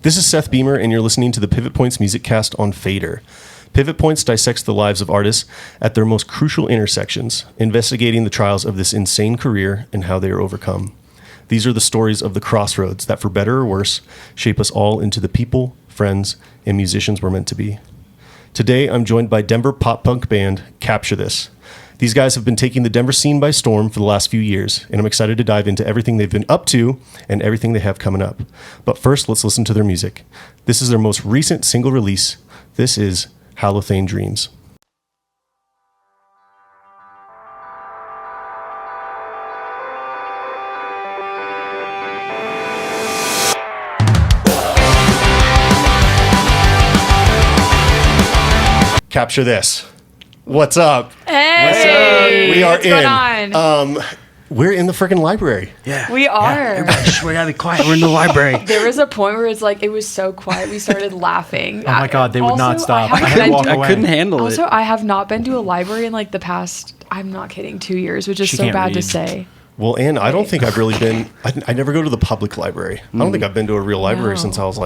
This is Seth Beamer, and you're listening to the Pivot Points Music Cast on Fader. Pivot Points dissects the lives of artists at their most crucial intersections, investigating the trials of this insane career and how they are overcome. These are the stories of the crossroads that, for better or worse, shape us all into the people, friends, and musicians we're meant to be. Today, I'm joined by Denver pop-punk band Capture This. These guys have been taking the Denver scene by storm for the last few years, and I'm excited to dive into everything they've been up to and everything they have coming up. But first, let's listen to their music. This is their most recent single release. This is Halothane Dreams. Capture This. What's up? Hey, what's up? We are what's going on? We're in the freaking library. Yeah, we are. Everybody, we gotta be quiet. We're in the library. There was a point where it was so quiet. We started laughing. Oh my god, they would not stop. I had to walk away. I couldn't handle it. Also, I have not been to a library in the past. I'm not kidding, 2 years, which is so bad to say. Well, and I don't think I've really been. I never go to the public library. I don't think I've been to a real library since I was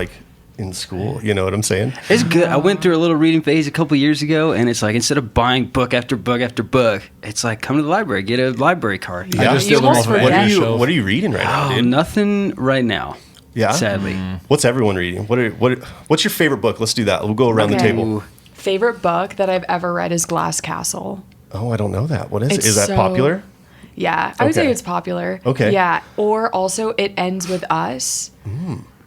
in school. You know what I'm saying? It's good. I went through a little reading phase a couple years ago, and it's instead of buying book after book after book, it's come to the library, get a library card. Yeah. What are you reading right now, dude? Nothing right now. Yeah, sadly. What's everyone reading? What's your favorite book? Let's do that. We'll go around the table. Favorite book that I've ever read is Glass Castle. Oh, I don't know that. What is it? Is that popular? Yeah, I would say it's popular. Okay. Yeah, or also It Ends With Us.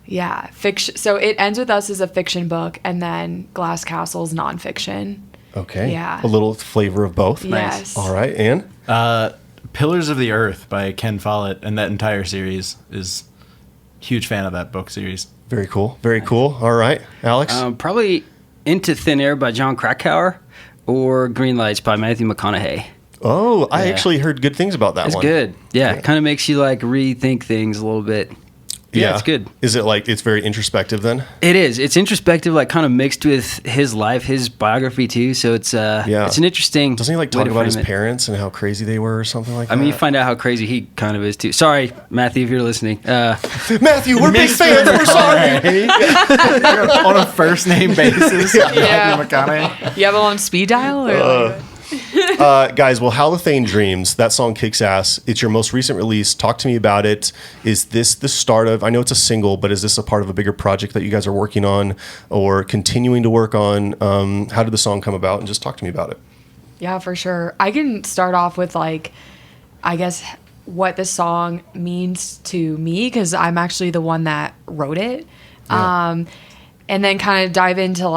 Yeah, fiction. So It Ends With Us is a fiction book, and then Glass Castle is nonfiction. Okay. Yeah. A little flavor of both. Yes. Nice. All right, and Pillars of the Earth by Ken Follett, and that entire series is huge fan of that book series. Very cool. Very cool. All right, Alex. Probably Into Thin Air by John Krakauer or Green Lights by Matthew McConaughey. Oh, I actually heard good things about that one. It's good. Yeah, it kind of makes you rethink things a little bit. Yeah, it's good. Is it it's very introspective then? It is. It's introspective, kind of mixed with his life, his biography too. So it's it's an interesting. Doesn't he talk about his parents and how crazy they were or something like that? I mean, you find out how crazy he kind of is too. Sorry, Matthew, if you're listening. Matthew, we're big fans. We're sorry. On a first name basis. Yeah. Matthew McConaughey. You have it on speed dial or guys, well, Halothane Dreams, that song kicks ass. It's your most recent release. Talk to me about it. Is this the start of, I know it's a single, but is this a part of a bigger project that you guys are working on or continuing to work on? How did the song come about? And just talk to me about it. Yeah, for sure. I can start off with I guess what the song means to me, because I'm actually the one that wrote it. Yeah. And then kind of dive into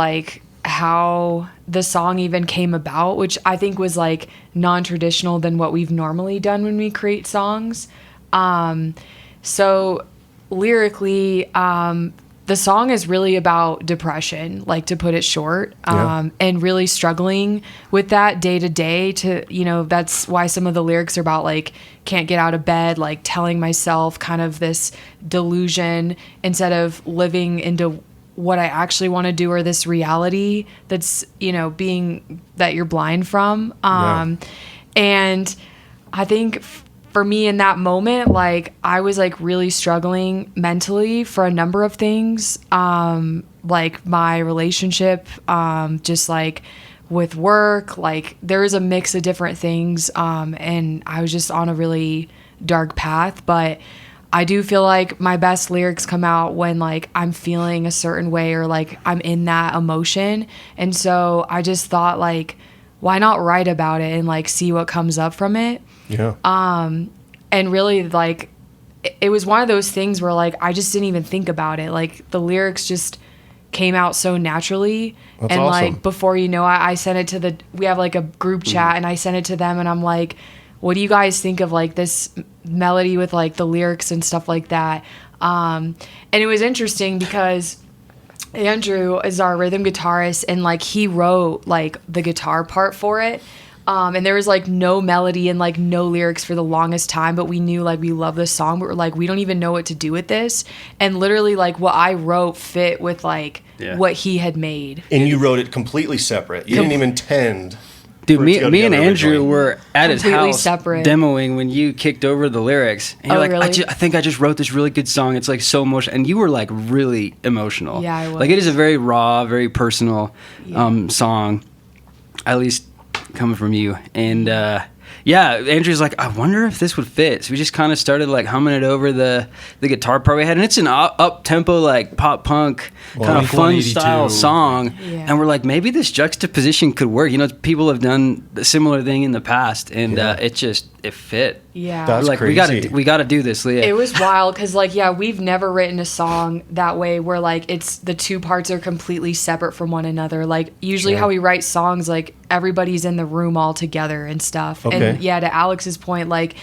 how the song even came about, which I think was non-traditional than what we've normally done when we create songs. So lyrically, the song is really about depression, to put it short, and really struggling with that day to day that's why some of the lyrics are about can't get out of bed, telling myself kind of this delusion instead of living into what I actually want to do, or this reality that's, being that you're blind from. And I think for me in that moment, I was really struggling mentally for a number of things. My relationship, just with work, there was a mix of different things. And I was just on a really dark path, but I do feel my best lyrics come out when I'm feeling a certain way or I'm in that emotion. And so I just thought why not write about it and see what comes up from it? Yeah. And really it was one of those things where I just didn't even think about it. The lyrics just came out so naturally. That's and awesome. Before I sent it to we have a group chat and I sent it to them and I'm what do you guys think of this melody with the lyrics and stuff like that? And it was interesting because Andrew is our rhythm guitarist and he wrote the guitar part for it. And there was no melody and no lyrics for the longest time, but we knew we love this song, but we're we don't even know what to do with this. And literally what I wrote fit with what he had made. And you wrote it completely separate. You didn't even intend Dude, for it to go me and together Andrew originally. were at his Completely house separate. demoing when you kicked over the lyrics. And you're Oh, like, really? I think I just wrote this really good song. It's like so emotional. And you were like really emotional. Yeah, I was. Like it is a very raw, very personal song, at least coming from you. And yeah, Andrew's like, I wonder if this would fit. So we just kind of started like humming it over the guitar part we had. And it's an up tempo, like pop punk, kind of fun 182. style song. Yeah. And we're like, maybe this juxtaposition could work. You know, people have done a similar thing in the past, and it fit. Yeah. That's We're like, crazy. we gotta do this, Leah. It was wild because, like, yeah, we've never written a song that way where, like, it's the two parts are completely separate from one another. Like, usually Sure. how we write songs, like, everybody's in the room all together and stuff. Okay. And, yeah, to Alex's point, like,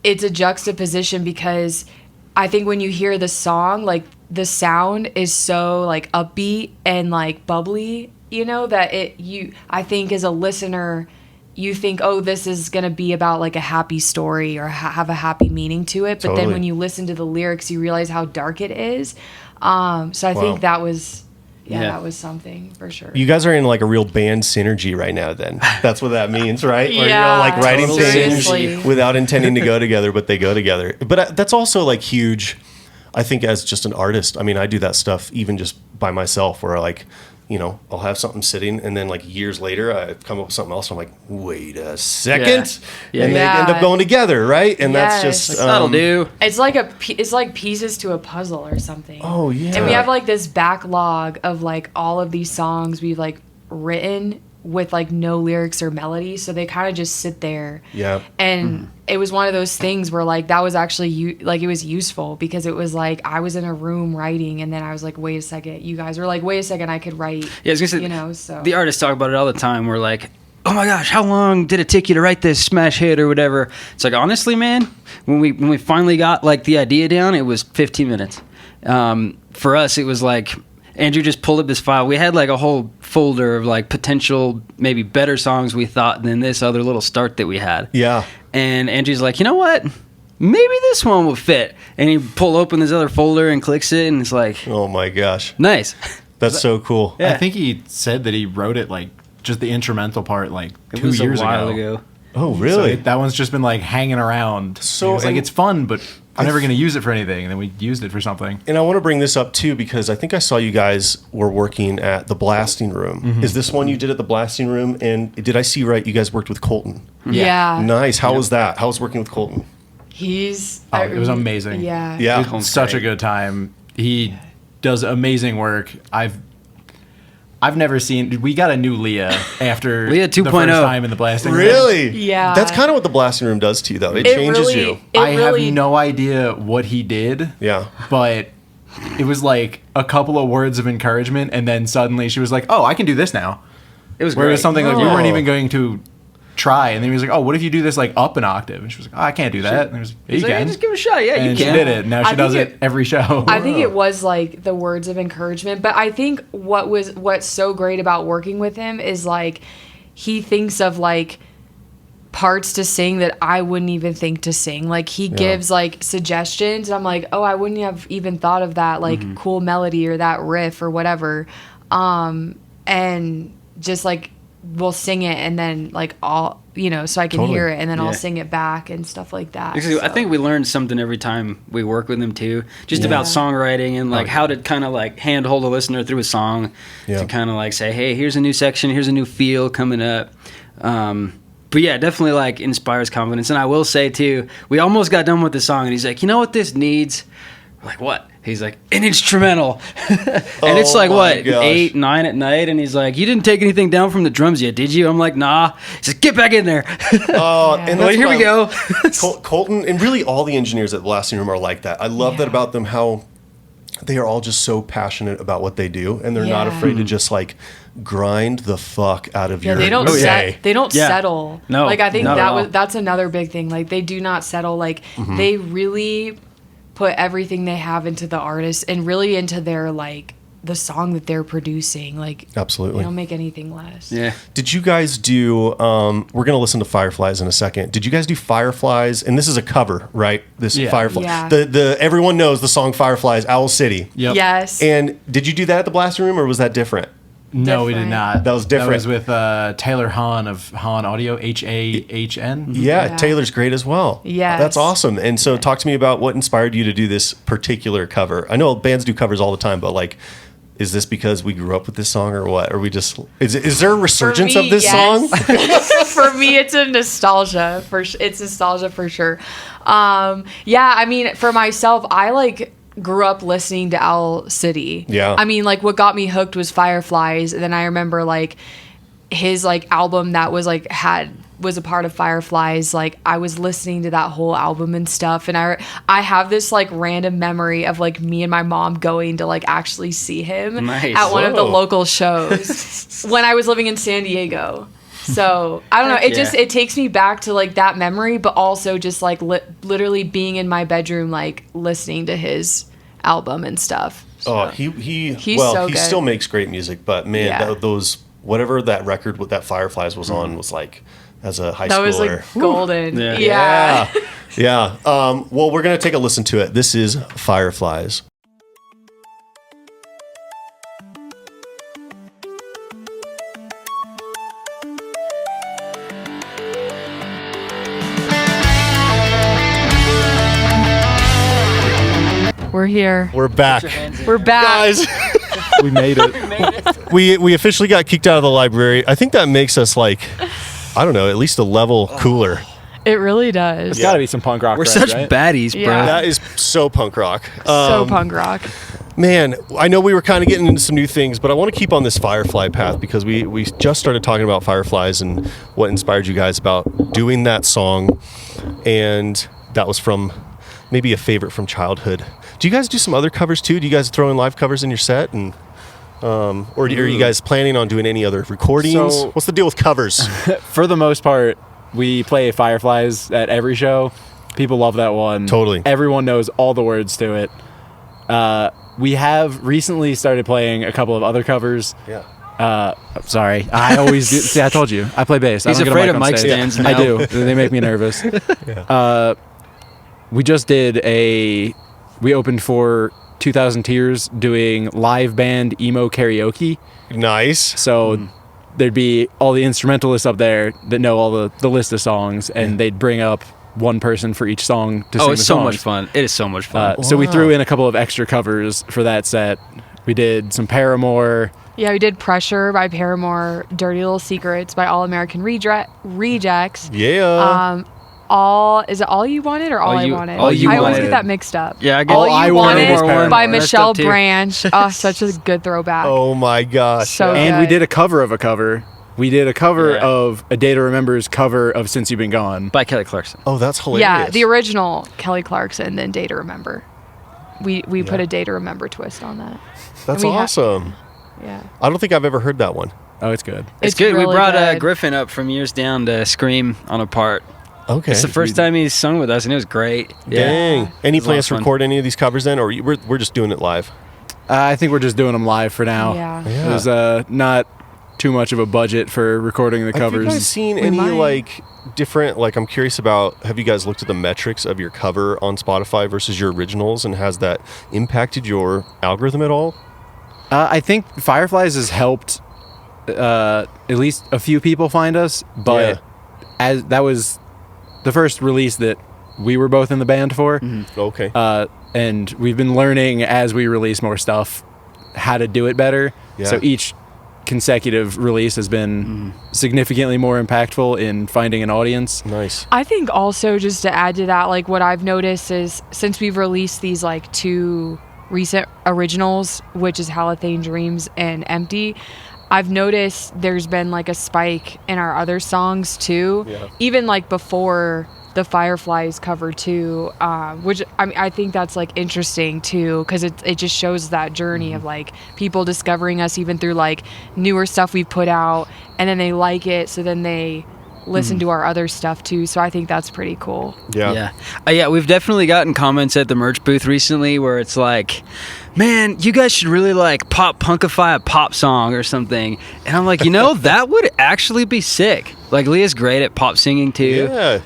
it's a juxtaposition because I think when you hear the song, like, the sound is so, like, upbeat and, like, bubbly, you know, that I think as a listener, you think, oh, this is going to be about like a happy story or have a happy meaning to it. But Totally. then when you listen to the lyrics, you realize how dark it is. So I think that was, that was something for sure. You guys are in like a real band synergy right now then. That's what that means, right? Where Yeah, you're like writing seriously. things without intending to go together, but they go together. But that's also like huge, I think, as just an artist. I mean, I do that stuff even just by myself where like, you know, I'll have something sitting and then like years later I come up with something else. And I'm like, wait a second. Yeah. And they Yeah. end up going together, right? And that's Yes. just... That'll do. It's like it's like pieces to a puzzle or something. Oh, yeah. And we have like this backlog of like all of these songs we've like written with like no lyrics or melody, so they kind of just sit there. Yeah. And it was one of those things where like that was actually like it was useful because it was like I was in a room writing and then I was like, wait a second, you guys were like, wait a second, I could write. Yeah, I was gonna say, you know, so the artists talk about it all the time. We're like, oh my gosh, how long did it take you to write this smash hit or whatever? It's like, honestly, man, when we finally got like the idea down, it was 15 minutes. For us, it was like Andrew just pulled up this file. We had like a whole folder of like potential maybe better songs we thought than this other little start that we had. Yeah. And Andrew's like, you know what? Maybe this one will fit. And he pull open this other folder and clicks it, and it's like, Oh my gosh. nice. That's so cool. Yeah. I think he said that he wrote it like just the instrumental part like It 2 was years a while ago. ago. Oh, So really? that one's just been like hanging around. So, So it's like and- it's fun, but I'm never going to use it for anything. And then we used it for something. And I want to bring this up too because I think I saw you guys were working at the Blasting Room. Mm-hmm. Is this one you did at the Blasting Room? And did I see right? You guys worked with Colton. yeah. Nice. How was that? How was working with Colton? He's It was amazing. Yeah. Yeah. It was such a good time. He does amazing work. I've never seen. We got a new Leah after Leah the 2.0. first time in the blasting room. Really? Yeah. That's kind of what the Blasting Room does to you, though. It It changes really- you. It I really- have no idea what he did. Yeah. But it was like a couple of words of encouragement, and then suddenly she was like, "Oh, I can do this now." It was Where it great. was something like we Oh. weren't even going to try, and then he was like, "Oh, what if you do this like up an octave?" And she was like, "Oh, I can't do that." And he was like, "Yeah, He's you like, can." just give it a shot. Yeah, and you she can. did it. Now I she think does it- it every show. I think it was like the words of encouragement, but I think what's so great about working with him is like he thinks of like parts to sing that I wouldn't even think to sing. Like he gives like suggestions and I'm like, "Oh, I wouldn't have even thought of that like cool melody or that riff or whatever." And just like we'll sing it and then like all, you know, so I can Totally. hear it and then Yeah. I'll sing it back and stuff like that. Because I So- think we learned something every time we work with him too, just about songwriting and like how to kind of like handhold a listener through a song Yeah. to kind of like say, hey, here's a new section, here's a new feel coming up. But yeah, definitely like inspires confidence. And I will say too, we almost got done with the song and he's like, you know what this needs? We're like, what? He's like, an instrumental. And it's Oh like, my what, gosh. 8, 9 at night? And he's like, you didn't take anything down from the drums yet, did you? I'm like, nah. He says, get back in there. Oh, Yeah. and Well, that's here what we I- go. Colton, and really all the engineers at the Blasting Room are like that. I love that about them, how they are all just so passionate about what they do, and they're not Yeah. afraid to just like grind the fuck out of Yeah, your they don't day. they don't Yeah. settle. No, like I think not at all. that's another big thing. Like they do not settle. Like they really put everything they have into the artist and really into their like the song that they're producing. Like Absolutely. they don't make anything less. Yeah. Did you guys do? We're gonna listen to Fireflies in a second. Did you guys do Fireflies? And this is a cover, right? This Yeah. Firefly. Yeah. The everyone knows the song Fireflies, Owl City. Yep. Yes. And did you do that at the Blasting Room, or was that different? No, we did Different. not. That was different. That was with Taylor Hahn of Hahn Audio, Hahn. Yeah, Taylor's great as well. Yes. That's awesome. And so talk to me about what inspired you to do this particular cover. I know bands do covers all the time, but like, is this because we grew up with this song or what? Or we just, is there a resurgence of this song? For me, it's a nostalgia. It's nostalgia for sure. Yeah, I mean, for myself, I like grew up listening to Owl City. Yeah. I mean, like what got me hooked was Fireflies. And then I remember like his like album that was like was a part of Fireflies. Like I was listening to that whole album and stuff. And I have this like random memory of like me and my mom going to like actually see him Nice. at one of the Whoa. local shows when I was living in San Diego. So I don't know. It just it takes me back to like that memory, but also just like literally being in my bedroom, like listening to his album and stuff. Oh, he so good. still makes great music, but man, Yeah. those whatever that record with that Fireflies was on was like as a high That schooler. was like golden. Yeah. Yeah. Yeah. Well, we're gonna take a listen to it. This is Fireflies. We're here. We're back, We're back. guys. We made it. we officially got kicked out of the library. I think that makes us like, I don't know, at least a level cooler. It really does. It's got to be some punk rock. We're cred, such right? baddies, bro. Yeah. That is so punk rock. So punk rock. Man, I know we were kind of getting into some new things, but I want to keep on this Firefly path because we just started talking about Fireflies and what inspired you guys about doing that song. And that was from maybe a favorite from childhood. Do you guys do some other covers too? Do you guys throw in live covers in your set? And or are you guys planning on doing any other recordings? So- What's the deal with covers? For the most part, we play Fireflies at every show. People love that one. Totally. Everyone knows all the words to it. We have recently started playing a couple of other covers. Yeah. Sorry, I always do. See, I told you, I play bass. He's I don't afraid get a of mic on mic stage. stands I now. do. They make me nervous. We just did we opened for 2000 Tears doing live band emo karaoke. Nice. So there'd be all the instrumentalists up there that know all the list of songs, and they'd bring up one person for each song to sing It's the so songs. much fun. It is so much fun. So we Wow. threw in a couple of extra covers for that set. We did some Paramore. Yeah, we did Pressure by Paramore, Dirty Little Secrets by All American Rejects. Yeah. Is it All You Wanted or All I You- Wanted? All You I always Wanted. get that mixed up. Yeah, I get All I You Wanted Wanted is Paramore. by Messed Michelle up too. Branch. Oh, such a good throwback. Oh my gosh. So And we good. did a cover of a cover. We did a cover Yeah. of A Day to Remember's cover of Since You've Been Gone. By Kelly Clarkson. Oh, that's hilarious. Yeah, the original Kelly Clarkson, then Day to Remember. We put a Day to Remember twist on that. That's we ha- awesome. Yeah. I don't think I've ever heard that one. Oh, it's good. It's good. We really brought good. Griffin up from Years Down to scream on a part. Okay. It's the first time he's sung with us, and it was great. Yeah. Dang. Any It was a lot plans of to fun. record any of these covers then, or we're just doing it live? I think we're just doing them live for now. Yeah. Yeah. There's not too much of a budget for recording the Have you covers. guys seen We any might. like different? Like, I'm curious about. Have you guys looked at the metrics of your cover on Spotify versus your originals, and has that impacted your algorithm at all? I think Fireflies has helped at least a few people find us, but as that was the first release that we were both in the band for, Okay. and we've been learning as we release more stuff how to do it better. Yeah. So each consecutive release has been significantly more impactful in finding an audience. Nice. I think also just to add to that, like what I've noticed is since we've released these like two recent originals, which is Halothane Dreams and Empty, I've noticed there's been like a spike in our other songs too, Yeah. even like before the Fireflies cover too, which I mean I think that's like interesting too because it just shows that journey of like people discovering us even through like newer stuff we've put out, and then they like it, so then they listen to our other stuff too. So I think that's pretty cool. Yeah. Yeah, we've definitely gotten comments at the merch booth recently where it's like, man, you guys should really like pop punkify a pop song or something. And I'm like, that would actually be sick. Like Leah's great at pop singing too. Yeah.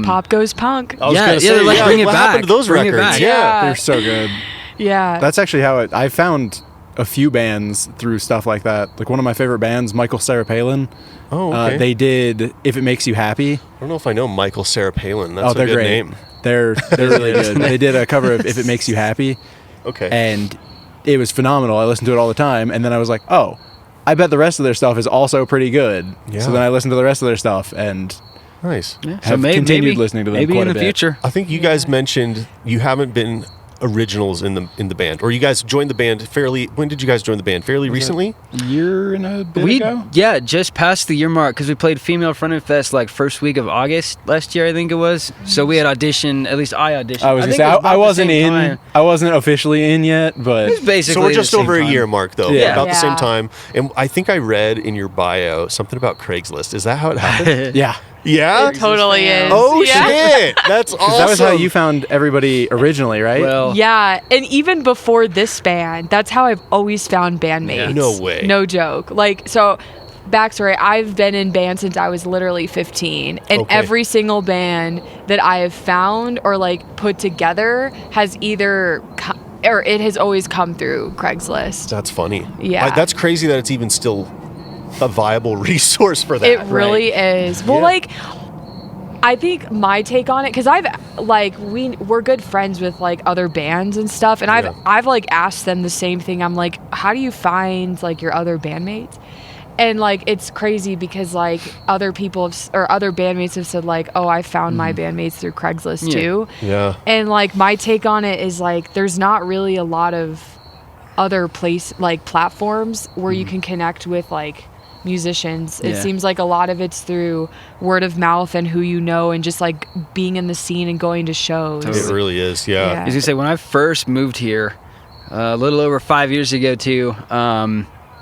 Pop goes punk. I was Yeah, gonna yeah, say, like, bring it what back. happened to those Bring it records? back. Yeah. They're so good. Yeah. That's actually how I found a few bands through stuff like that. Like one of my favorite bands, Michael Sarah Palin. Oh, okay. They did "If It Makes You Happy." I don't know if I know Michael Sarah Palin. That's they're a good great. name. They're really good. They did a cover of "If It Makes You Happy," Okay. and it was phenomenal. I listened to it all the time, and then I was like, oh, I bet the rest of their stuff is also pretty good. Yeah. So then I listened to the rest of their stuff and Nice. Yeah. have continued listening to them maybe quite in a the bit. future. I think you guys mentioned you haven't been originals in the band, or you guys joined the band fairly. When did you guys join the band? Fairly recently. A year and a bit We ago. just past the year mark because we played Female Fronted Fest like first week of August last year, I think it was. So we had auditioned. At least I auditioned. I was gonna think say it was about I the wasn't same in. time. I wasn't officially in yet, but It was basically. So we're the just same over a time. year mark, though. Yeah. About the same Yeah. time. And I think I read in your bio something about Craigslist. Is that how it happened? yeah, Yeah. It totally is. Oh yeah. shit! That's awesome. that was how you found everybody originally, right? Well, Yeah, and even before this band, that's how I've always found bandmates. No way. No joke. Like, so, backstory, I've been in band since I was literally 15. And Okay. every single band that I have found or, like, put together has either, or it has always come through Craigslist. That's funny. Yeah. That's crazy that it's even still a viable resource for that. It really is. Well, Yeah. like, I think my take on it, because I've like we're good friends with like other bands and stuff, and Yeah. I've like asked them the same thing. I'm like, how do you find like your other bandmates? And like it's crazy because like other people or other bandmates have said like, oh, I found my bandmates through Craigslist Yeah. too. Yeah. And like my take on it is like there's not really a lot of other platforms where you can connect with like musicians. It Yeah. seems like a lot of it's through word of mouth and who you know and just like being in the scene and going to shows. Totally. It really is. Yeah. Yeah. I was gonna say when I first moved here, a little over 5 years ago too.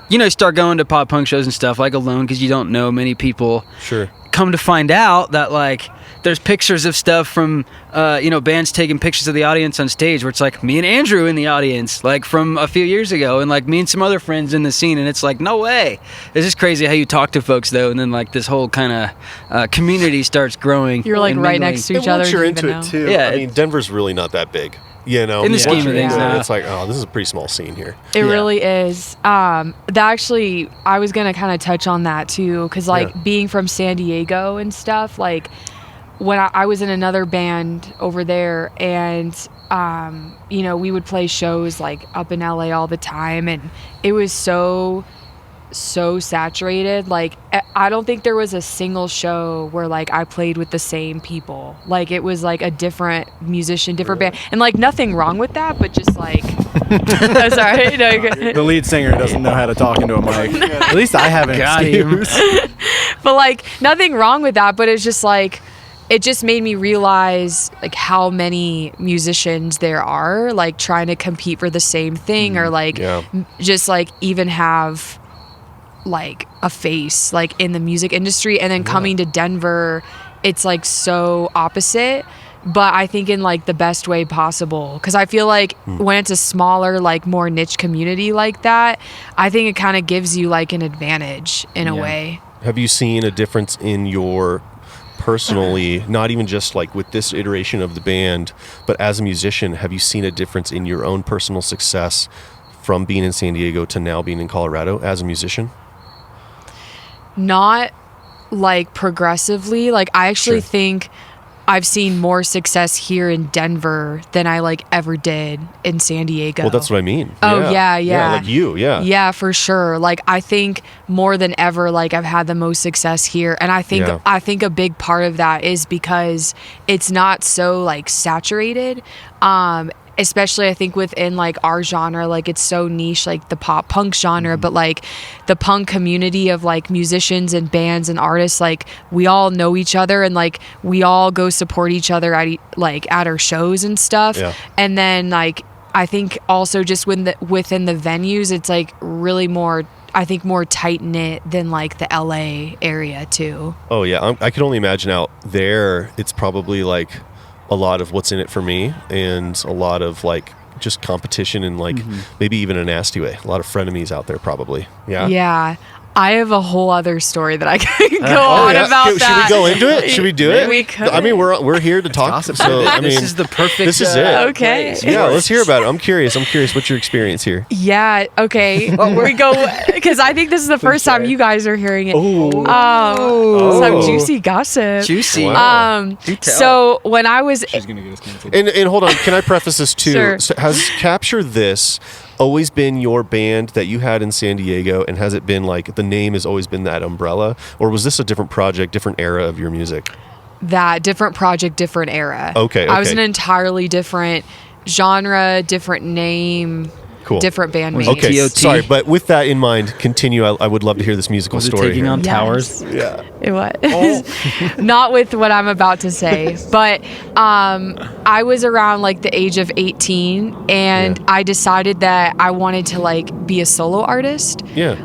You start going to pop punk shows and stuff like alone because you don't know many people. Sure. Come to find out that like there's pictures of stuff from bands taking pictures of the audience on stage where it's like me and Andrew in the audience like from a few years ago and like me and some other friends in the scene, and it's like no way. It's just crazy how you talk to folks though, and then like this whole kind of community starts growing. You're like and right mingling. next to each And other. once you're you into even it know. too. Yeah, I mean, Denver's really not that big. In the Once scheme you're of things, into it, yeah. it's like, oh, this is a pretty small scene here. It Yeah. really is. That actually, I was gonna kind of touch on that too, because like Yeah. being from San Diego and stuff, like when I was in another band over there, and we would play shows like up in LA all the time, and it was so saturated. Like I don't think there was a single show where like I played with the same people. Like it was like a different musician, different band, and like nothing wrong with that, but just like oh, sorry, no, you're good. the lead singer doesn't know how to talk into a mic. At least I haven't. Got him. But like nothing wrong with that, but it's just like it just made me realize like how many musicians there are like trying to compete for the same thing or like Yeah. just like even have like a face like in the music industry, and then coming to Denver it's like so opposite, but I think in like the best way possible, because I feel like when it's a smaller like more niche community like that, I think it kind of gives you like an advantage in a Yeah. way. Have you seen a difference in your personally, not even just like with this iteration of the band, but as a musician, have you seen a difference in your own personal success from being in San Diego to now being in Colorado as a musician? Not like progressively. Like I actually Sure. think I've seen more success here in Denver than I like ever did in San Diego. Well, that's what I mean. Oh, yeah. like you, yeah. Yeah, for sure. Like I think more than ever, like I've had the most success here, and I think Yeah. a big part of that is because it's not so like saturated. Especially I think within like our genre, like it's so niche, like the pop punk genre, but like the punk community of like musicians and bands and artists, like we all know each other and like we all go support each other at our shows and stuff. Yeah. And then like I think also just within the venues, it's like really more, I think more tight knit than like the LA area too. Oh, yeah. I can only imagine out there, it's probably like a lot of what's in it for me and a lot of like just competition and like maybe even a nasty way. A lot of frenemies out there probably. Yeah. Yeah. I have a whole other story that I can go on about Should that. we go into it? Should we do it? We could. I mean, we're here to talk. gossip. So I mean, This is the perfect. this is it. Okay. place. Yeah, let's hear about it. I'm curious. What's your experience here? Yeah. Okay. We go because I think this is the first time you guys are hearing it. Some juicy gossip. Juicy. Wow. Do tell. So when I was She's gonna get us canceled. And hold on, can I preface this too? Sure. So has Capture This always been your band that you had in San Diego, and has it been like the name has always been that umbrella, or was this a different project, different era of your music? that different project, different era. Okay, I was okay. an entirely different genre, different name, Cool. different band Was name. it Okay, TOT? sorry, but with that in mind, continue. I would love to hear this musical Was it story. taking here. on Yes. towers? Yeah. It was not with what I'm about to say, but I was around like the age of 18, and Yeah. I decided that I wanted to like be a solo artist. Yeah.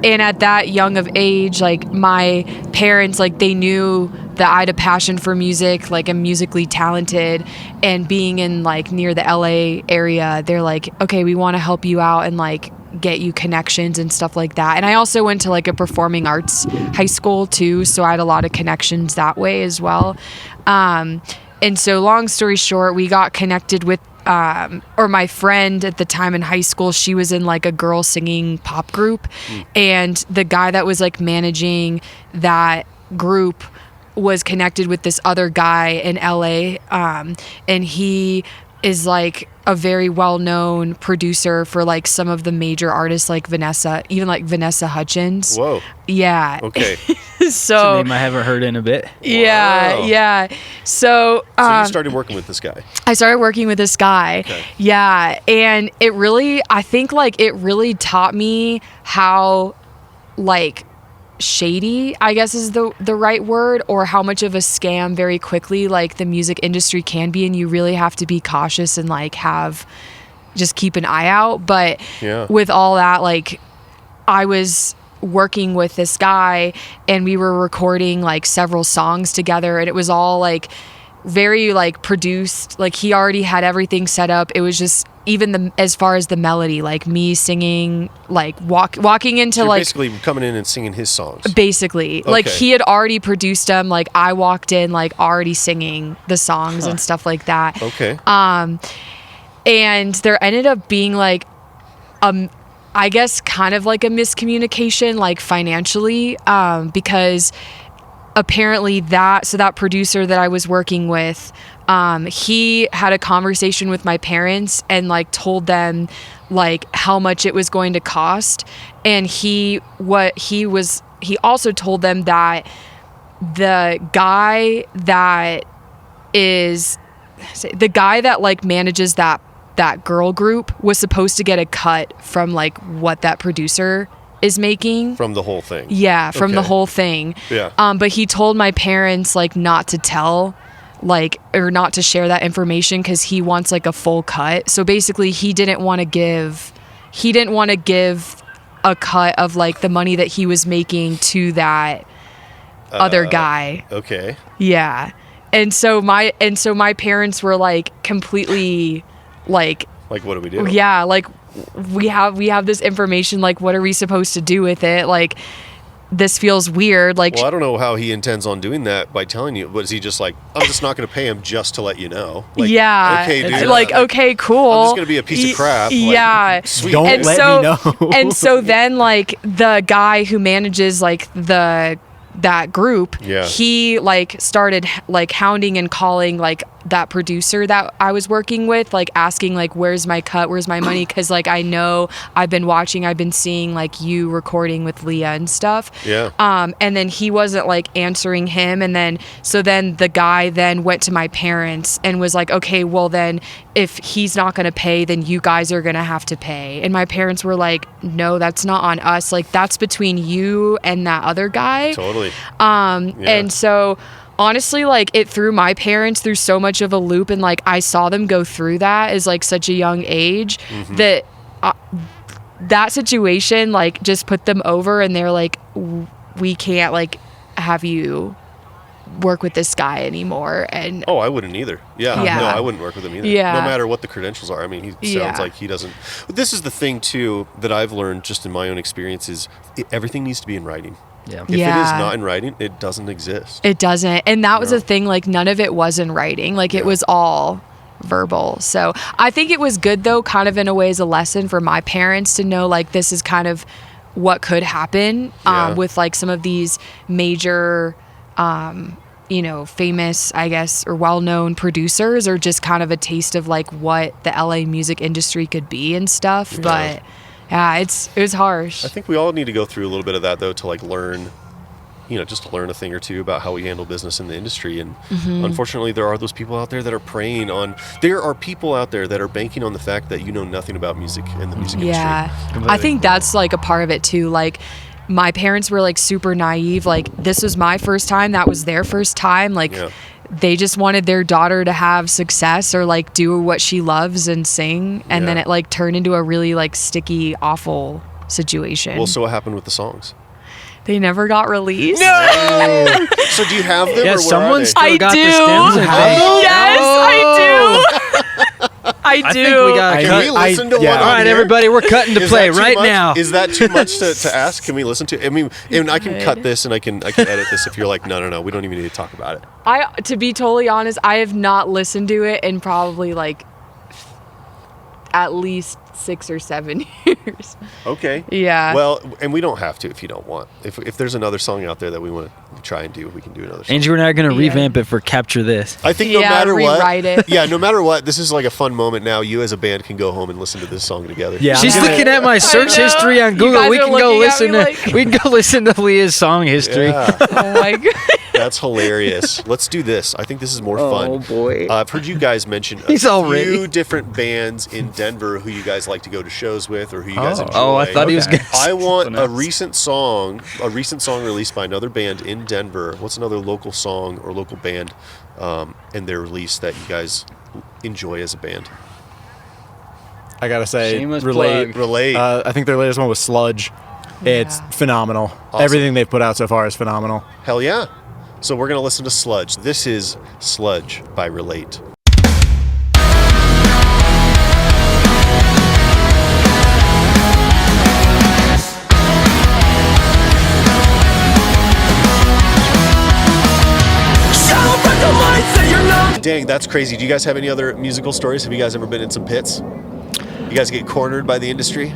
And at that young of age, like my parents, like they knew that I had a passion for music, like I'm musically talented, and being in like near the LA area, they're like, okay, we want to help you out and like get you connections and stuff like that. And I also went to like a performing arts high school too, so I had a lot of connections that way as well. And so long story short, we got connected with or my friend at the time in high school, she was in like a girl singing pop group, and the guy that was like managing that group was connected with this other guy in LA, and he is like a very well-known producer for like some of the major artists like Vanessa, even like Vanessa Hudgens. Whoa. Yeah. Okay. So Name I haven't heard in a bit. yeah, Wow. yeah. So, So you started working with this guy. I started working with this guy. Okay. Yeah. And it really, I think like it really taught me how like shady, I guess is the right word, or how much of a scam very quickly like the music industry can be. And you really have to be cautious and like just keep an eye out. But Yeah. with all that, like I was working with this guy and we were recording like several songs together, and it was all like very like produced, like he already had everything set up. It was just even as far as the melody, like me singing, like walking into So you're like basically coming in and singing his songs. basically like Okay. he had already produced them, like I walked in like already singing the songs and stuff like that. Okay. And there ended up being like I guess kind of like a miscommunication like financially, because apparently that producer that I was working with, he had a conversation with my parents and like told them like how much it was going to cost, and he also told them that the guy that like manages that girl group was supposed to get a cut from like what that producer is making. From the whole thing. Yeah, from the Okay. whole thing. Yeah. But he told my parents like not to tell, like, or not to share that information because he wants like a full cut. So basically, he didn't want to give a cut of like the money that he was making to that other guy. Okay. Yeah. And so my parents were like completely like, Like, what do we do? yeah, like we have this information, like what are we supposed to do with it? Like this feels weird. Like Well, I don't know how he intends on doing that by telling you. But is he just like, I'm just not going to pay him just to let you know? Like, yeah. Okay, dude. Like, okay, cool. I'm just going to be a piece of crap. Like, Yeah. Sweet. Don't And let so, me know. and so then like the guy who manages like that group, Yeah. he like started like hounding and calling like that producer that I was working with, like asking like where's my cut, where's my money, because like I know I've been seeing like you recording with Leah and stuff. Yeah. And then he wasn't like answering him, and then the guy then went to my parents and was like, okay, well then if he's not gonna pay, then you guys are gonna have to pay. And my parents were like, no, that's not on us, like that's between you and that other guy. Totally. And so honestly, like it threw my parents through so much of a loop, and like I saw them go through that as like such a young age that that situation like just put them over, and they're like, we can't like have you work with this guy anymore. And Oh, I wouldn't either. Yeah. Yeah. No, I wouldn't work with him either. Yeah. No matter what the credentials are. I mean, he Yeah. sounds like he doesn't. This is the thing, too, that I've learned just in my own experience is everything needs to be in writing. Yeah. If it is Yeah. not in writing, it doesn't exist. it doesn't. And that was No. the thing, like none of it was in writing. Like it Yeah. was all verbal. So I think it was good though, kind of in a way as a lesson for my parents to know like this is kind of what could happen Yeah. with like some of these major famous, I guess, or well-known producers, or just kind of a taste of like what the LA music industry could be and stuff. Yeah. But yeah, it was harsh. I think we all need to go through a little bit of that, though, to like learn, just to learn a thing or two about how we handle business in the industry. And unfortunately, there are those people out there that are preying on. There are people out there that are banking on the fact that you know nothing about music and the music Yeah. industry. I think that's like a part of it too. Like my parents were like super naive. Like this was my first time. That was their first time. Like Yeah. they just wanted their daughter to have success or like do what she loves and sing. And then Yeah. it like turned into a really like sticky, awful situation. Well, so what happened with the songs? They never got released. So do you have them? Yeah, or where someone are they? still I got do. the stems. I think. Yes, I do. I I do. think we got Can we listen to one? yeah. on All right, here? everybody, we're cutting to Is play that too right much? now. Is that too much to ask? Can we listen to? I mean, and I can could. cut this and I can edit this if you're like, no, we don't even need to talk about it. To be totally honest, I have not listened to it in probably like at least 6 or 7 years. Okay. Yeah. Well, and we don't have to if you don't want. If there's another song out there that we want to try and do, we can do another song. Andrew and I are going to Yeah. revamp it for Capture This. I think no Yeah, matter rewrite what, it. yeah, no matter what, this is like a fun moment now. You as a band can go home and listen to this song together. Yeah. She's I'm gonna- looking at my search know. history on You Google. guys We are can go looking at listen me to like- we can go listen to Leah's song history. Yeah, Oh my god. that's hilarious. Let's do this. I think this is more fun. Oh, boy. I've heard you guys mention a He's all few ready. different bands in Denver who you guys like to go to shows with, or who you guys enjoy. Oh, I thought he was Okay. going to I want something a else. recent song released by another band in Denver. What's another local song or local band and their release that you guys enjoy as a band? I gotta say, Shameless relate. plug. Relate. I think their latest one was Sludge. It's Yeah. phenomenal. Awesome. Everything they've put out so far is phenomenal. Hell yeah. So we're going to listen to Sludge. This is Sludge by Relate. Dang, that's crazy. Do you guys have any other musical stories? Have you guys ever been in some pits? You guys get cornered by the industry?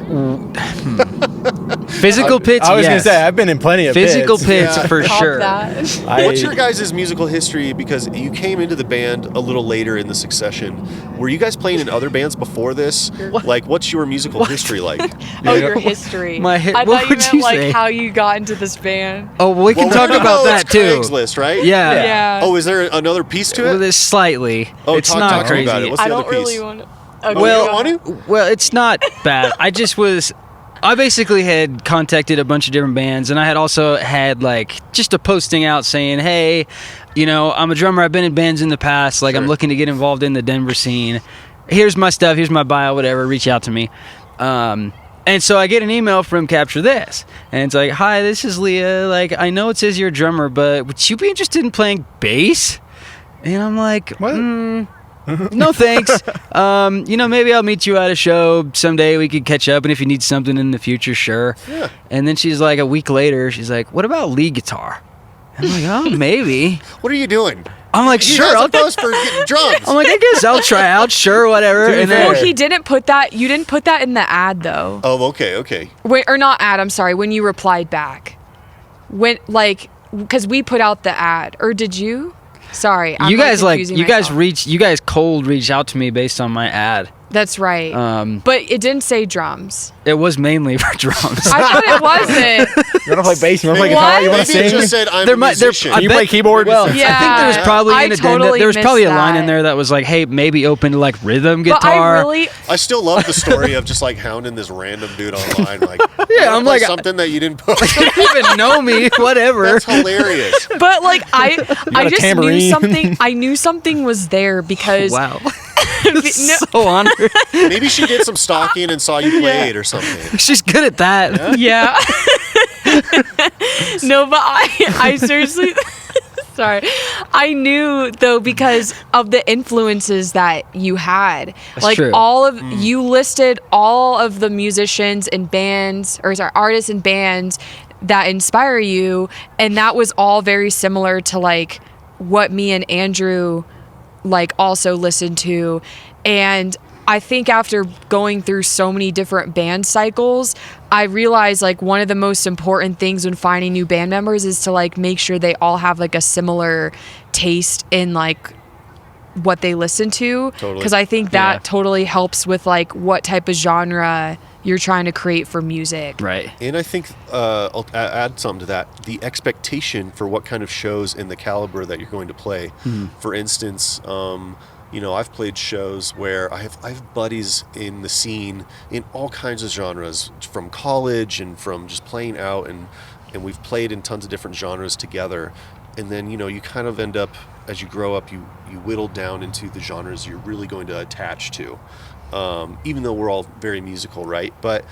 Physical pits, I was yes. gonna say I've been in plenty of Physical pits. pits for Top sure. that. What's your guys' musical history? Because you came into the band a little later in the succession. Were you guys playing in other bands before this? Like, what's your musical history like? Oh, your history. My hi- I what thought you would meant you like say? how you got into this band. Oh, we can Well, talk no, about it's that too. Craigslist, right? Yeah. Yeah. Oh, is there another piece to Well, it? it's slightly. Oh, it's talk not to me crazy. about it. What's I the don't other piece? really want to. Oh, you Well- don't want to? Well, it's not bad. I basically had contacted a bunch of different bands, and I had also had like just a posting out saying, hey, I'm a drummer. I've been in bands in the past. Like, I'm Sure. looking to get involved in the Denver scene. Here's my stuff. Here's my bio, whatever. Reach out to me. And so I get an email from Capture This, and it's like, hi, this is Leah. Like, I know it says you're a drummer, but would you be interested in playing bass? And I'm like, What? no thanks. Maybe I'll meet you at a show someday. We could catch up, and if you need something in the future, sure. Yeah. And then she's like, a week later, she's like, what about lead guitar? I'm like, oh, maybe. What are you doing? I'm like, You sure. guys I'll are supposed for getting drums. I'm like, I guess I'll try out. Sure, whatever. To be And fair- then He didn't put that. You didn't put that in the ad though. Oh, okay. Wait, or not ad. I'm sorry. When you replied back, because we put out the ad, or did you? Sorry, I'm you guys confusing myself. you guys cold reached out to me based on my ad. That's right. But it didn't say drums. It was mainly for drums. I thought it wasn't. You want to play bass? You want to play What? guitar? You want Maybe to it sing? just said I'm There a might- there- musician. I Can you bet- play keyboard? Well, Yeah. I think there was probably I an addendum. totally There was probably a missed line that. in there that was like, "Hey, maybe open to like rhythm But guitar." I really, I still love the story of just like hounding this random dude online. Like, Yeah, I'm like- something that you didn't put. You don't even know me. Whatever. That's hilarious. but like I a just knew tambourine. something. I knew something was there because Wow. no, So honored. Maybe she did some stalking and saw you play it or something. She's good at that. yeah. No, but I seriously. Sorry. I knew though because of the influences that you had. That's like true. all of you listed all of the musicians and bands or sorry, artists and bands that inspire you, and that was all very similar to like what me and Andrew like also listened to. And I think after going through so many different band cycles, I realized like one of the most important things when finding new band members is to like make sure they all have like a similar taste in like what they listen to. Totally. Because I think that totally helps with like what type of genre you're trying to create for music. Right. And I think I'll add something to that. The expectation for what kind of shows and the caliber that you're going to play. For instance, you know, I've played shows where I have buddies in the scene in all kinds of genres, from college and from just playing out, and we've played in tons of different genres together. And then, you know, you kind of end up, as you grow up, you whittle down into the genres you're really going to attach to. Even though we're all very musical, right? But,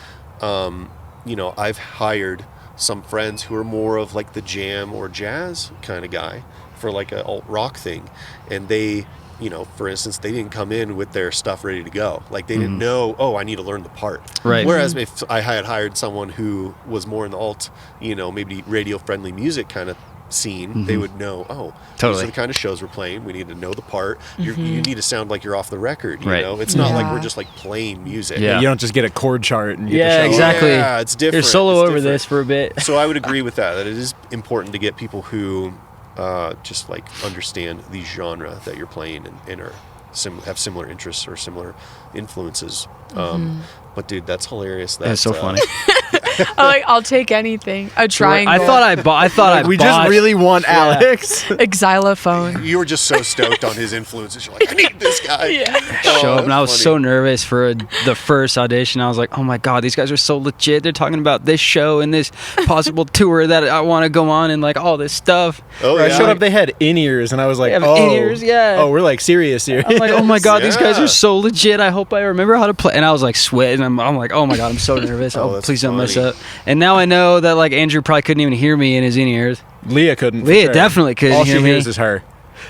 you know, I've hired some friends who are more of like the jam or jazz kind of guy for like a alt rock thing. And they, you know, for instance, they didn't come in with their stuff ready to go. Like they didn't know, oh, I need to learn the part. Right. Whereas if I had hired someone who was more in the alt, you know, maybe radio friendly music kind of scene, they would know, oh, Totally. these are the kind of shows we're playing. We need to know the part. You need to sound like you're off the record. You Right. know, it's not like Yeah. we're just like playing music. Yeah. You don't just get a chord chart and get Yeah, the show. exactly. Yeah, it's different. You're solo It's over different. this for a bit. So I would agree with that it is important to get people who just like understand the genre that you're playing and are have similar interests or similar influences. But dude, that's hilarious. That's so funny. I'm like, I'll take anything. A triangle. I thought I bought. We just really want Alex. a xylophone. You were just so stoked on his influences. You're like, I need this guy. show up, and I was that's so funny. nervous for the first audition. I was like, oh my god, these guys are so legit. They're talking about this show and this possible tour that I want to go on and like all this stuff. Oh, I yeah. showed up, they had in-ears, and I was like, They have oh. in-ears, yeah. Oh, we're like serious here. I'm like, oh my god, these guys Yeah. are so legit. I hope I remember how to play. And I was like sweating. I'm like, oh my god, I'm so nervous. Oh, Oh, that's please don't mess funny. up. And now I know that like Andrew probably couldn't even hear me in his in-ears. Leah couldn't. for Leah sure. definitely couldn't All hear she me. hears is her.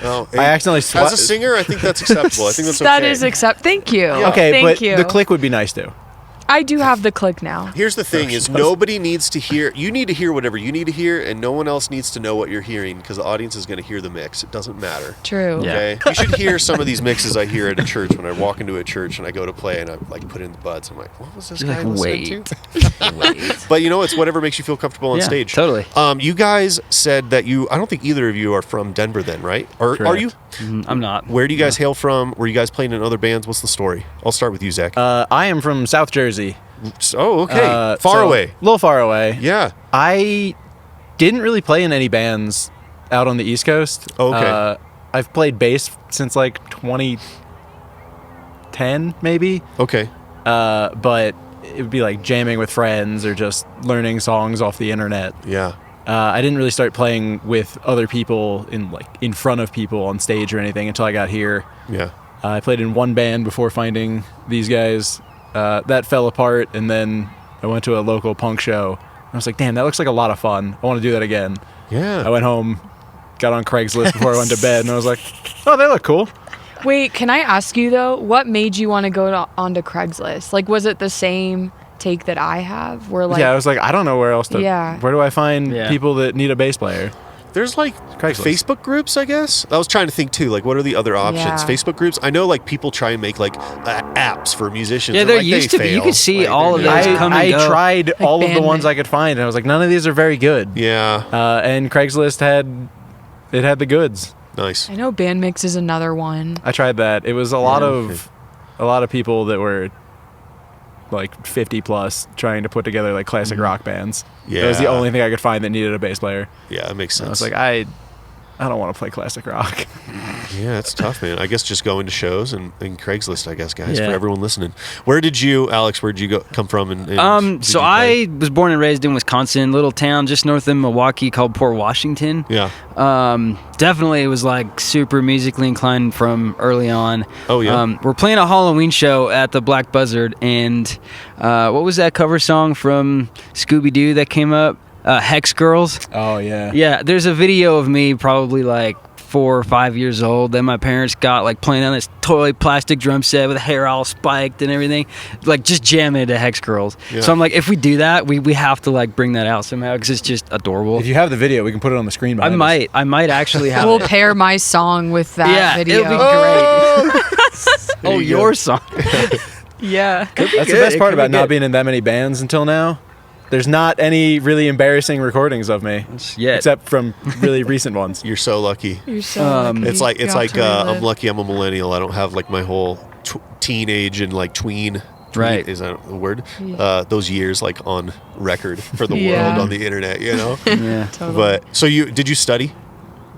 Oh, I accidentally as a singer, I think that's acceptable. I think that's okay. That is Thank you. Okay, Thank but you. the click would be nice too. I do have the click now. Here's the thing: is nobody needs to hear. You need to hear whatever you need to hear, and no one else needs to know what you're hearing because the audience is going to hear the mix. It doesn't matter. True. Yeah. Okay, you should hear some of these mixes I hear at a church when I walk into a church and I go to play and I like put in the buds. I'm like, what was this You're guy like, listening wait. to? Wait. But you know, it's whatever makes you feel comfortable on Yeah, stage. totally. You guys said that you. I don't think either of you are from Denver, then, right? Or are Correct. you? I'm not. Where do you guys hail from? Were you guys playing in other bands? What's the story? I'll start with you, Zach. I am from South Jersey. Oh, okay. Far away. A little far away. Yeah. I didn't really play in any bands out on the East Coast. Okay. I've played bass since like 2010, maybe. Okay. But it would be like jamming with friends or just learning songs off the internet. Yeah. I didn't really start playing with other people in front of people on stage or anything until I got here. Yeah. I played in one band before finding these guys. That fell apart, and then I went to a local punk show. I was like, damn, that looks like a lot of fun. I want to do that again. Yeah. I went home, got on Craigslist before I went to bed, and I was like, oh, they look cool. Wait, can I ask you though, what made you want to go onto Craigslist? Like, was it the same take that I have? Where like, Yeah, I was like, I don't know where else to. Yeah. Where do I find Yeah. people that need a bass player? There's like Craigslist. Facebook groups, I guess. I was trying to think too, like what are the other options? Yeah. Facebook groups. I know like people try and make like apps for musicians. Yeah, and, there like, used they to be. You fail. could see Like, all of they're those just- come and I go. tried all of the ones Bandmate. I could find, and I was like, none of these are very good. Yeah. And Craigslist had the goods. Nice. I know Bandmix is another one. I tried that. It was a lot okay. of people that were like 50 plus trying to put together like classic rock bands. That was the Yeah. only thing I could find that needed a bass player. Yeah, that makes sense. I was like, I don't want to play classic rock. Yeah, it's tough, man. I guess just going to shows and Craigslist, I guess, guys, Yeah. for everyone listening. Where did you, Alex? Where did you come from? And did So you play? I was born and raised in Wisconsin, little town just north of Milwaukee called Port Washington. Yeah. Definitely was like super musically inclined from early on. Oh, yeah? We're playing a Halloween show at the Black Buzzard, and what was that cover song from Scooby Doo that came up? Hex Girls. Oh yeah. Yeah, there's a video of me probably like 4 or 5 years old that my parents got like playing on this toy plastic drum set with hair all spiked and everything, like just jamming to Hex Girls. Yeah. So I'm like, if we do that, we have to like bring that out somehow because it's just adorable. If you have the video, we can put it on the screen. I might actually have We'll it. pair my song with that Yeah, video. it'll be great. There Oh, you go. your song. Yeah. That's the best part about not being in that many bands until now. There's not any really embarrassing recordings of me, Yeah. except from really recent ones. You're so lucky. You're so lucky. It's like You got to I'm relive. lucky I'm a millennial. I don't have like my whole teenage and like tween. Right. Is that the word? Those years like on record for the Yeah. world on the internet, you know? Yeah. Totally. But so did you study?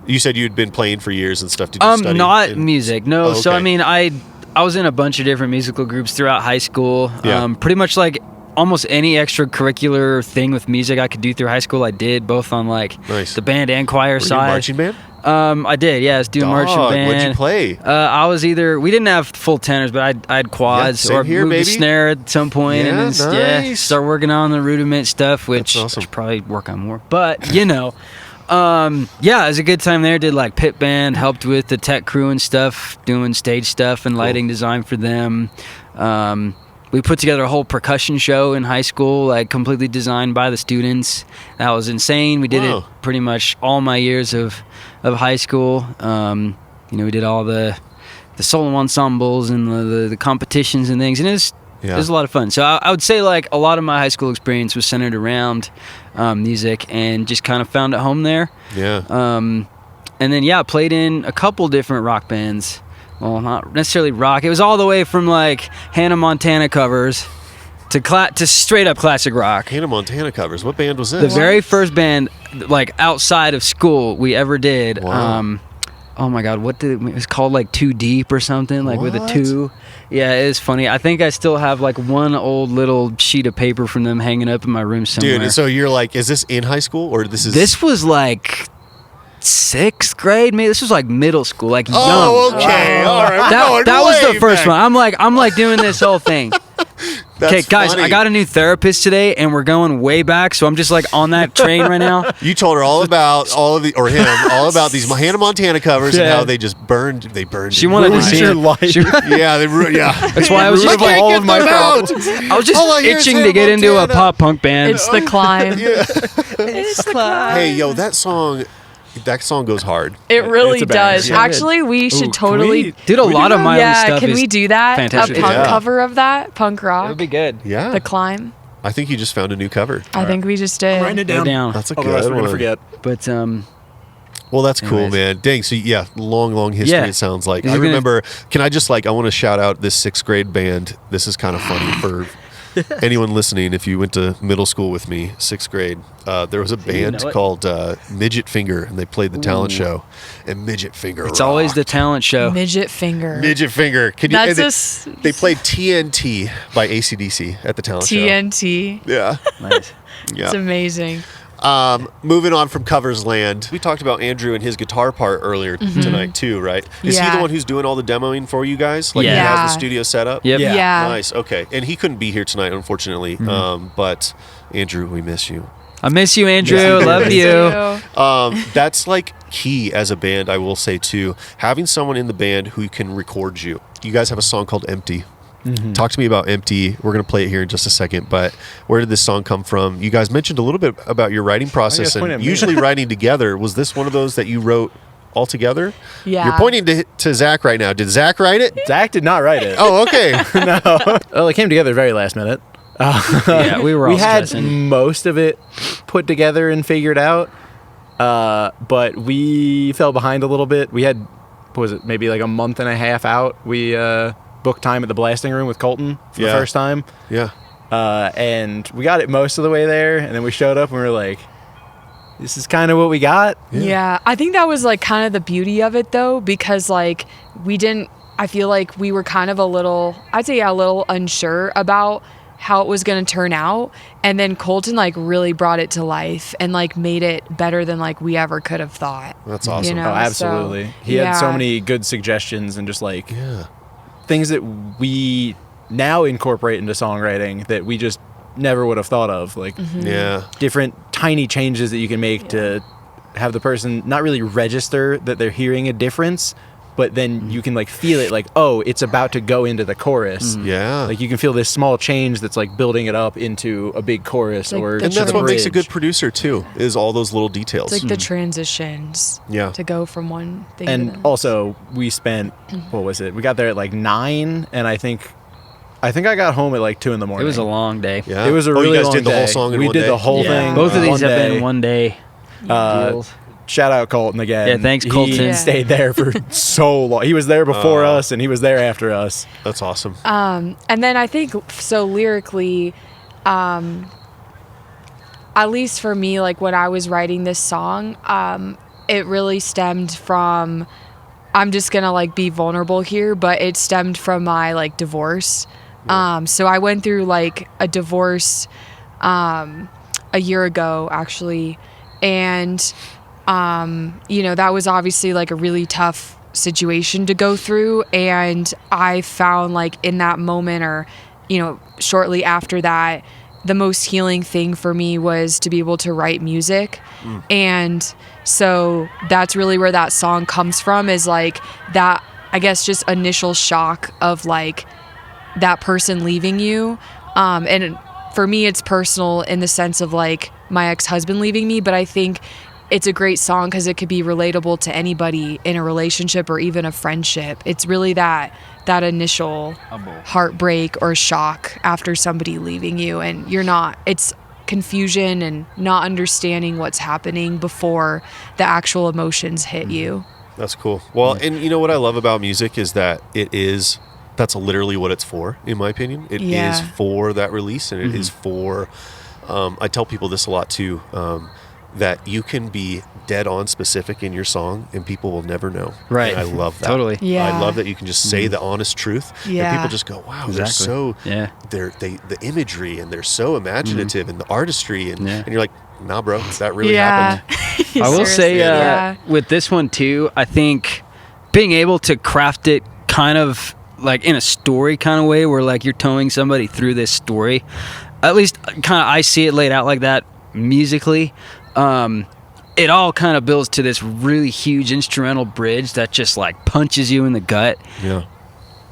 You said you'd been playing for years and stuff. Did you study? Not in- music. No. Oh, So I okay. mean, I was in a bunch of different musical groups throughout high school. Yeah. Pretty much like almost any extracurricular thing with music I could do through high school, I did, both on like Nice. the band and choir Were you in side. marching band? I did. Yeah, I was doing marching Dog, band. what'd you play? I was either we didn't have full tenors, but I had quads same or here, moved baby. the snare at some point, Yeah, and then nice. start working on the rudiment stuff, which That's I awesome. should probably work on more. But you know, yeah, it was a good time there. Did like pit band, helped with the tech crew and stuff, doing stage stuff and lighting design for them. We put together a whole percussion show in high school, like completely designed by the students. That was insane. We did Wow. it pretty much all my years of high school. You know, we did all the solo ensembles and the competitions and things, and it was a lot of fun. So I would say like a lot of my high school experience was centered around music and just kind of found at home there. Yeah. And then I played in a couple different rock bands. Well, not necessarily rock. It was all the way from like Hannah Montana covers to straight up classic rock. Hannah Montana covers. What band was The this? very first band, like outside of school, we ever did. Wow. Oh my God, it was called like Too Deep or something, like with a What? 2. Yeah, it is funny. I think I still have like one old little sheet of paper from them hanging up in my room somewhere. Dude, so you're like, is this in high school or this is? This was like 6th grade, maybe. This was like middle school, like Oh, young. okay. All right. That was the first one. I'm like doing this whole thing. Okay, guys, funny. I got a new therapist today, and we're going way back, so I'm just like on that train right now. You told her all about all these Hannah Montana covers and Yeah. how they just burned. They burned. She it. wanted to Ruined see your it. life. Yeah, That's why I was just like, all of my problems. I was just All I hear is itching to Hannah get into a Montana. pop punk band. It's the climb. It's the climb. Hey, yo, that song goes hard. It really It's a banger. does. Yeah. Actually, we should Ooh, totally. Dude, a lot of Miley Yeah, stuff can is we do that? fantastic. A punk Yeah. cover of that? Punk rock? It would be good. Yeah, The climb? I think you just found a new cover. I think we just did. Writing it Go down. down. That's a good Otherwise, we're one. gonna forget. But Well, that's cool, Anyways. man. Dang. So yeah, long history. Yeah. It sounds like. Is I it gonna- remember. Can I just I want to shout out this 6th grade band. This is kind of funny for anyone listening. If you went to middle school with me, 6th grade, there was a band know it? called Midget Finger, and they played the talent show. And Midget Finger. it's always the rocked. talent show. Midget finger. Midget Finger. Can you? That's and they, a s- they played TNT by AC/DC at the talent show. TNT. Yeah. Nice. Yeah. It's amazing. Moving on from covers land, we talked about Andrew and his guitar part earlier tonight too, right? Is he Yeah. the one who's doing all the demoing for you guys? Like he Yeah. has Yeah. the studio set up? Yep. Yeah. Yeah. Nice. Okay. And he couldn't be here tonight, unfortunately. But Andrew, we miss you. I miss you, Andrew. Yes, you do. Love Thank you. That's like key as a band, I will say too. Having someone in the band who can record you. You guys have a song called Empty. Talk to me about Empty. We're going to play it here in just a second, but where did this song come from? You guys mentioned a little bit about your writing process point at and me. usually writing together. Was this one of those that you wrote all together? Yeah. You're pointing to Zach right now. Did Zach write it? Zach did not write it. Oh, okay. Well, it came together very last minute. Yeah, we were all We had stressing. most of it put together and figured out, but we fell behind a little bit. We had, what was it, maybe like a month and a half out. We booked time at the blasting room with Colton for the Yeah. first time, Yeah. and we got it most of the way there. And then we showed up and we were like, "This is kind of what we got." Yeah, I think that was like kind of the beauty of it though, because like I feel like we were kind of a little unsure about how it was going to turn out. And then Colton like really brought it to life and like made it better than like we ever could have thought. That's awesome. know? Oh, absolutely. So, He had so yeah. many good suggestions and just like Yeah. things that we now incorporate into songwriting that we just never would have thought of. Like Yeah. different tiny changes that you can make to have the person not really register that they're hearing a difference, but then you can like feel it, like, oh, it's about to go into the chorus. Yeah. Like you can feel this small change that's like building it up into a big chorus, Like or the And that's what makes a bridge. good producer too, is all those little details. It's like the transitions. Yeah. To go from one thing to And the also, we spent, what was it? We got there at like 9, and I think I got home at like 2 in the morning. It was a long day. Yeah. It was a Oh, really you guys long did the day. whole song in we one did day? the whole thing. Both of these have day. been one day deals. Shout out Colton again. Yeah, thanks, He Colton. Yeah. stayed there for so long. He was there before us, and he was there after us. That's awesome. And then I think so lyrically, at least for me, like when I was writing this song, it really stemmed from, I'm just gonna like be vulnerable here, but it stemmed from my like divorce. So I went through like a divorce a year ago actually, and that was obviously like a really tough situation to go through, and I found like in that moment, or shortly after that, the most healing thing for me was to be able to write music. And so that's really where that song comes from, is like that, I guess, just initial shock of like that person leaving you. And for me, it's personal in the sense of like my ex-husband leaving me, but I think it's a great song because it could be relatable to anybody in a relationship or even a friendship. It's really that initial heartbreak or shock after somebody leaving you, and it's confusion and not understanding what's happening before the actual emotions hit you. That's cool. Well, and you know what I love about music is that that's literally what it's for, in my opinion. It is for that release, and it is for, I tell people this a lot too, that you can be dead on specific in your song and people will never know. Right. And I love that. Totally. Yeah. I love that you can just say the honest truth, and Yeah. people just go, wow, Exactly. they're the imagery, and they're so imaginative, and the artistry, and you're like, nah, bro, that really happened. I will say Seriously. with this one too, I think being able to craft it kind of like in a story kind of way, where like you're towing somebody through this story, at least kind of I see it laid out like that musically. It all kind of builds to this really huge instrumental bridge that just like punches you in the gut. Yeah.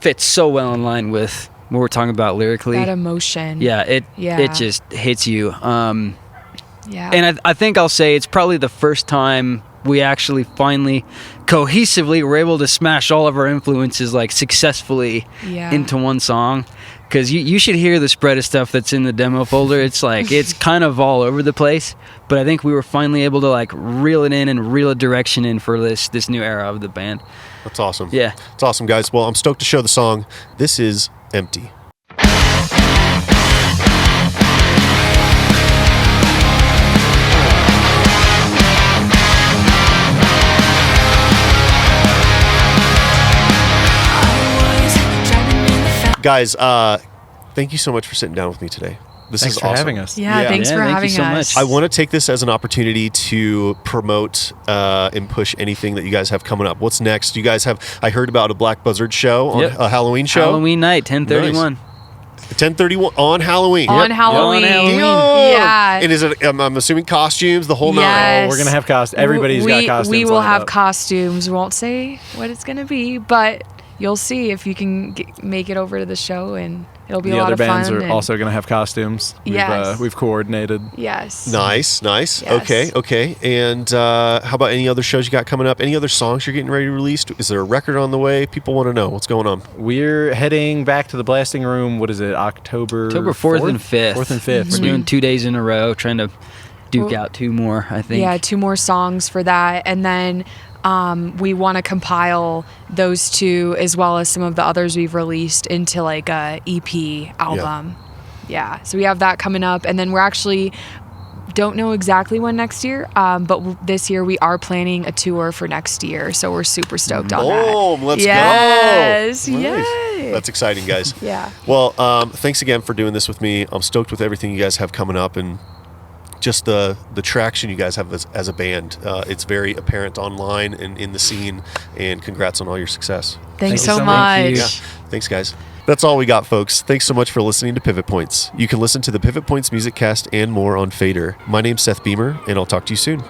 Fits so well in line with what we're talking about lyrically. That emotion. It Yeah. just hits you. Yeah. And I think I'll say it's probably the first time we actually finally cohesively were able to smash all of our influences like successfully into one song. Because you should hear the spread of stuff that's in the demo folder. It's like, it's kind of all over the place. But I think we were finally able to like reel it in and reel a direction in for this new era of the band. That's awesome. Yeah. It's awesome, guys. Well, I'm stoked to show the song. This is Empty. Guys, thank you so much for sitting down with me today. This Thanks is for awesome. having us. Yeah, thanks for thank you having so us. much. I want to take this as an opportunity to promote and push anything that you guys have coming up. What's next? You guys have, I heard about a Black Buzzard show, on Yep. a Halloween show. Halloween night, 10:31. 10:31 on Halloween. On Halloween. On Halloween. Yeah. And is it, I'm assuming costumes, the whole nine. Yes. We're gonna have costumes. Everybody's got costumes. We will lined have up. costumes. We won't say what it's going to be, but you'll see if you can make it over to the show, and it'll be The a lot other of fun. bands are and- also gonna have costumes. Yes. We've coordinated. Yes. Nice. Yes. Okay. And how about any other shows you got coming up? Any other songs you're getting ready to release? Is there a record on the way? People want to know what's going on. We're heading back to the blasting room. What is it? October 4th and 5th. 4th and 5th. We're doing 2 days in a row, trying to duke out 2 more, I think. Yeah, 2 more songs for that. And then we want to compile those 2 as well as some of the others we've released into like a EP album. Yeah. So we have that coming up. And then we're actually don't know exactly when next year, but this year we are planning a tour for next year. So we're super stoked on that. Boom, let's Yes, go. yay. That's exciting, guys. Yeah. Well, thanks again for doing this with me. I'm stoked with everything you guys have coming up, and just the traction you guys have as a band. It's very apparent online and in the scene, and congrats on all your success. Thanks you so so much. much. Yeah. Thanks, guys. That's all we got, folks. Thanks so much for listening to Pivot Points. You can listen to the Pivot Points Music Cast and more on Fader. My name's Seth Beamer, and I'll talk to you soon.